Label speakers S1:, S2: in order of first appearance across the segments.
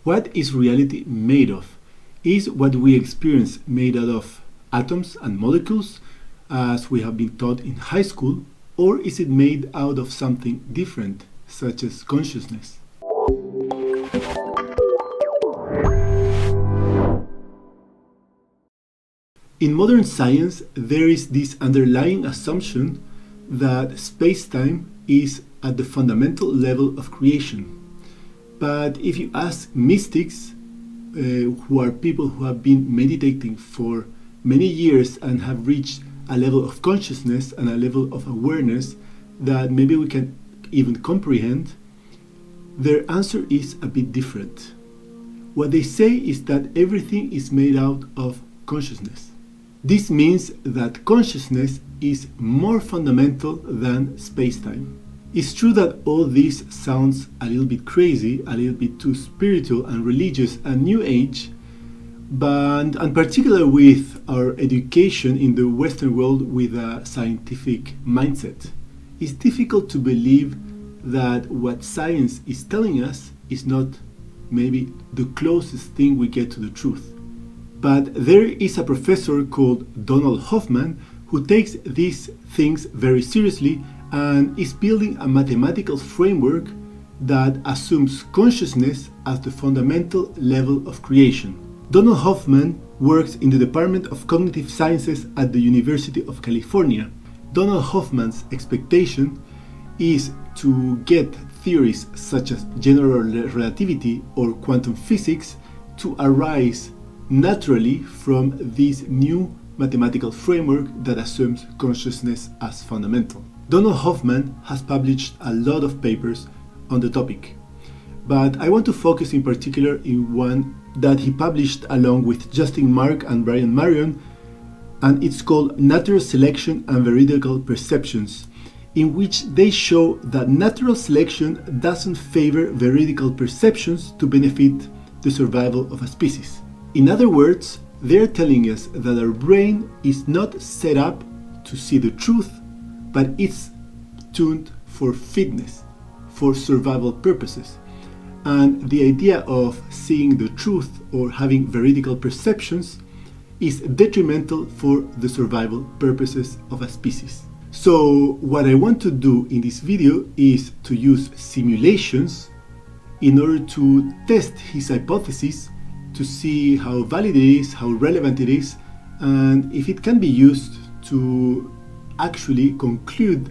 S1: What is reality made of? Is what we experience made out of atoms and molecules, as we have been taught in high school, or is it made out of something different, such as consciousness? In modern science, there is this underlying assumption that space-time is at the fundamental level of creation. But if you ask mystics, who are people who have been meditating for many years and have reached a level of consciousness and a level of awareness that maybe we can even comprehend, their answer is a bit different. What they say is that everything is made out of consciousness. This means that consciousness is more fundamental than space-time. It's true that all this sounds a little bit crazy, a little bit too spiritual and religious and new age, but in particular with our education in the Western world with a scientific mindset. It's difficult to believe that what science is telling us is not maybe the closest thing we get to the truth. But there is a professor called Donald Hoffman who takes these things very seriously and is building a mathematical framework that assumes consciousness as the fundamental level of creation. Donald Hoffman works in the Department of Cognitive Sciences at the University of California. Donald Hoffman's expectation is to get theories such as general relativity or quantum physics to arise naturally from this new mathematical framework that assumes consciousness as fundamental. Donald Hoffman has published a lot of papers on the topic, but I want to focus in particular in one that he published along with Justin Mark and Brian Marion, and it's called Natural Selection and Veridical Perceptions, in which they show that natural selection doesn't favor veridical perceptions to benefit the survival of a species. In other words, they're telling us that our brain is not set up to see the truth, but it's tuned for fitness, for survival purposes. And the idea of seeing the truth or having veridical perceptions is detrimental for the survival purposes of a species. So what I want to do in this video is to use simulations in order to test his hypothesis to see how valid it is, how relevant it is, and if it can be used to actually conclude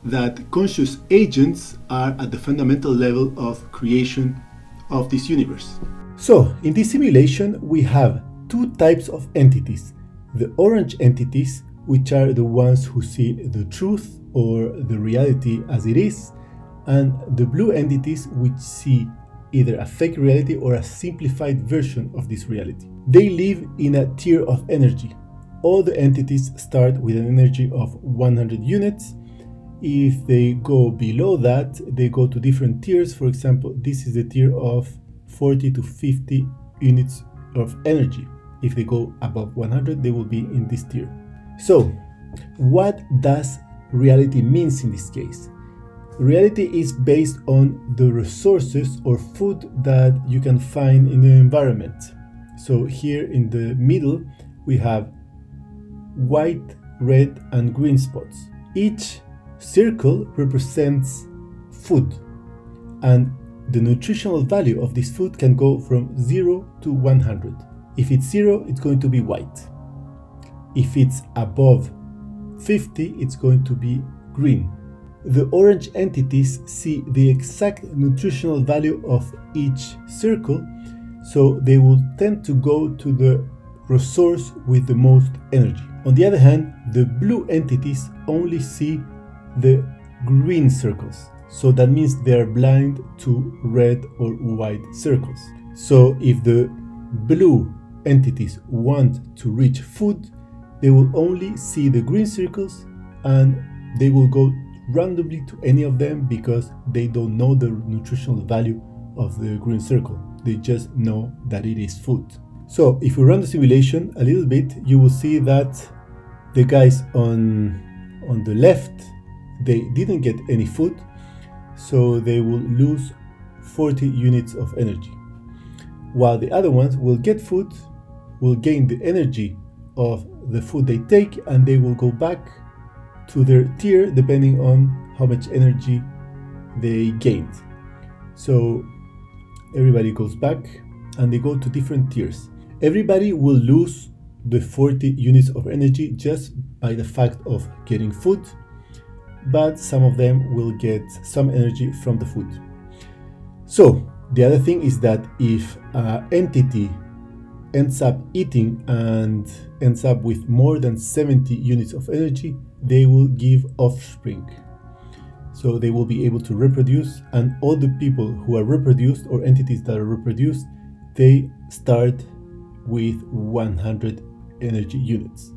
S1: that conscious agents are at the fundamental level of creation of this universe. So, in this simulation, we have two types of entities. The orange entities, which are the ones who see the truth or the reality as it is, and the blue entities, which see either a fake reality or a simplified version of this reality. They live in a tier of energy. All the entities start with an energy of 100 units. If they go below that, they go to different tiers. For example, this is the tier of 40 to 50 units of energy. If they go above 100, they will be in this tier. So, what does reality means in this case? Reality is based on the resources or food that you can find in the environment. So here in the middle, we have white, red, and green spots. Each circle represents food, and the nutritional value of this food can go from 0 to 100. If it's 0, it's going to be white. If it's above 50, it's going to be green. The orange entities see the exact nutritional value of each circle, so they will tend to go to the resource with the most energy. On the other hand, the blue entities only see the green circles, so that means they're blind to red or white circles. So if the blue entities want to reach food, they will only see the green circles and they will go randomly to any of them because they don't know the nutritional value of the green circle. They just know that it is food. So if we run the simulation a little bit, you will see that the guys on the left, they didn't get any food, so they will lose 40 units of energy. while the other ones will get food, will gain the energy of the food they take, and they will go back to their tier depending on how much energy they gained. So everybody goes back and they go to different tiers. Everybody will lose the 40 units of energy just by the fact of getting food, but some of them will get some energy from the food. So the other thing is that if an entity ends up eating and ends up with more than 70 units of energy, they will give offspring. So they will be able to reproduce, and all the people who are reproduced or entities that are reproduced, they start with 100 energy units.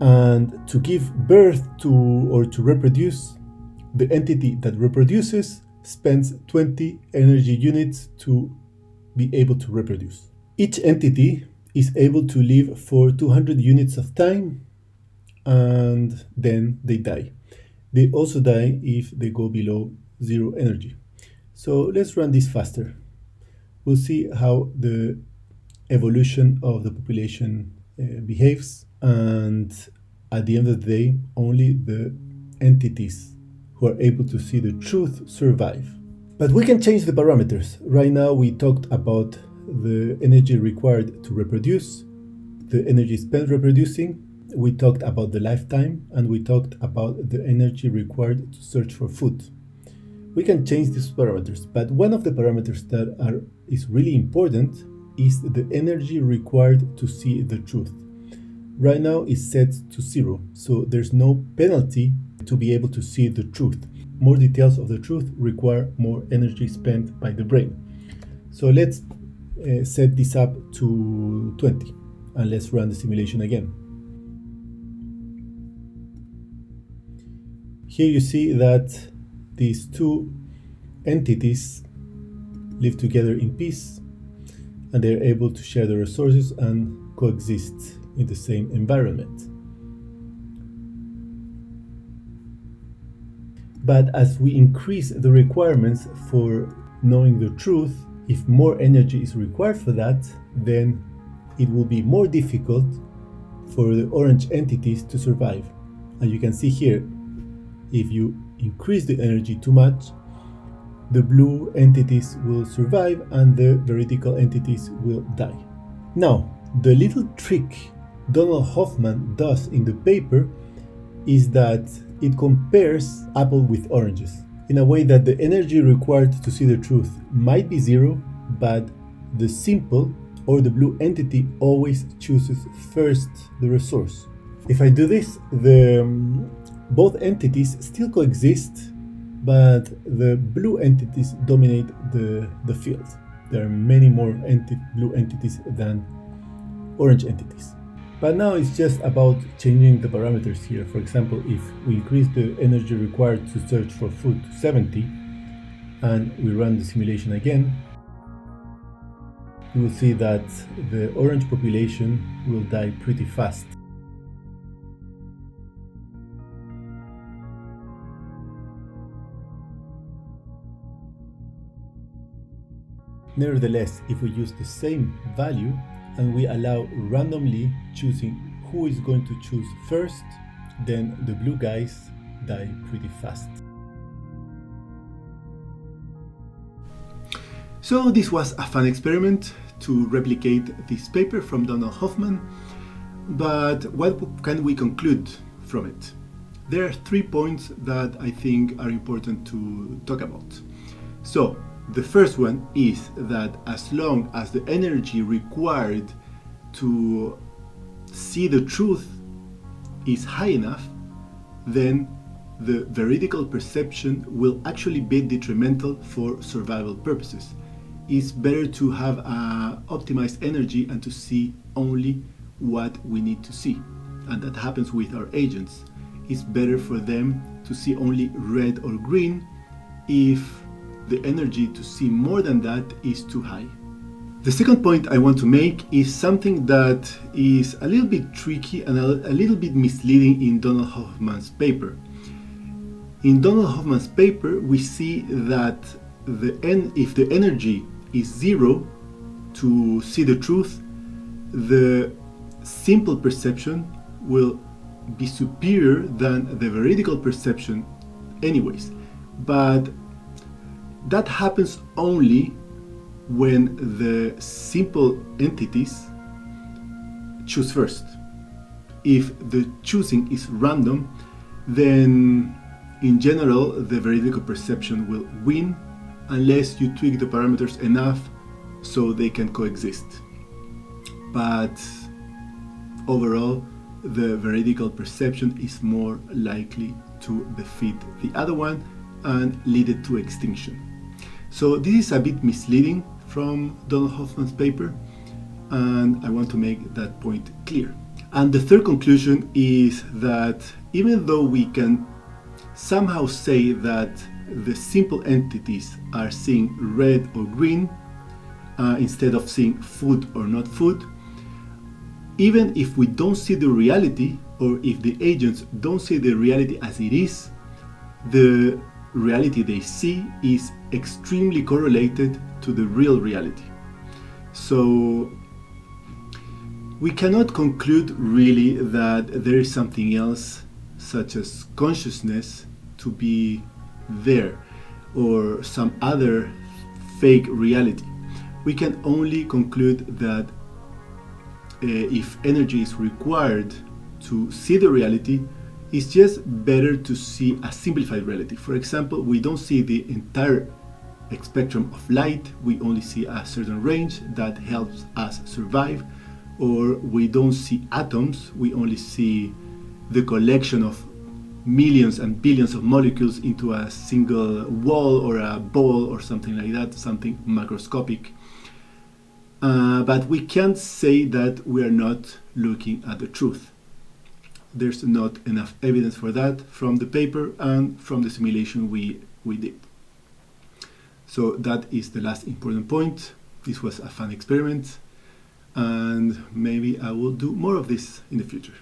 S1: And to give birth to or to reproduce, the entity that reproduces spends 20 energy units to be able to reproduce. Each entity is able to live for 200 units of time, and then they die. They also die if they go below 0 energy. So let's run this faster. We'll see how the evolution of the population behaves, and at the end of the day, only the entities who are able to see the truth survive. But we can change the parameters. Right now we talked about the energy required to reproduce, the energy spent reproducing, we talked about the lifetime, and we talked about the energy required to search for food. We can change these parameters, but one of the parameters that is really important is the energy required to see the truth. Right now it's set to 0, so there's no penalty to be able to see the truth. More details of the truth require more energy spent by the brain. So let's set this up to 20, and let's run the simulation again. Here you see that these two entities live together in peace, and they're able to share the resources and coexist in the same environment. But as we increase the requirements for knowing the truth, if more energy is required for that, then it will be more difficult for the orange entities to survive. And you can see here, if you increase the energy too much, the blue entities will survive and the veridical entities will die. Now, the little trick Donald Hoffman does in the paper is that it compares apple with oranges in a way that the energy required to see the truth might be 0, but the simple or the blue entity always chooses first the resource. If I do this, both entities still coexist, but the blue entities dominate the field. There are many more blue entities than orange entities. But now it's just about changing the parameters here. For example, if we increase the energy required to search for food to 70, and we run the simulation again, you will see that the orange population will die pretty fast. Nevertheless, if we use the same value and we allow randomly choosing who is going to choose first, then the blue guys die pretty fast. So this was a fun experiment to replicate this paper from Donald Hoffman, but what can we conclude from it? There are 3 points that I think are important to talk about. So the first one is that as long as the energy required to see the truth is high enough, then the veridical perception will actually be detrimental for survival purposes. It's better to have optimized energy and to see only what we need to see. And that happens with our agents. It's better for them to see only red or green if the energy to see more than that is too high. The second point I want to make is something that is a little bit tricky and a little bit misleading in Donald Hoffman's paper. In Donald Hoffman's paper, we see that if the energy is 0, to see the truth, the simple perception will be superior than the veridical perception anyways. But that happens only when the simple entities choose first. If the choosing is random, then in general the veridical perception will win unless you tweak the parameters enough so they can coexist. But overall, the veridical perception is more likely to defeat the other one and lead it to extinction. So this is a bit misleading from Donald Hoffman's paper, and I want to make that point clear. And the third conclusion is that even though we can somehow say that the simple entities are seeing red or green instead of seeing food or not food, even if we don't see the reality, or if the agents don't see the reality as it is, the reality they see is extremely correlated to the real reality. So we cannot conclude really that there is something else, such as consciousness, to be there, or some other fake reality. We can only conclude that if energy is required to see the reality, it's just better to see a simplified reality. For example, we don't see the entire spectrum of light, we only see a certain range that helps us survive. Or we don't see atoms, we only see the collection of millions and billions of molecules into a single wall or a ball or something like that, something macroscopic. But we can't say that we are not looking at the truth. There's not enough evidence for that from the paper and from the simulation we did. So that is the last important point. This was a fun experiment, and maybe I will do more of this in the future.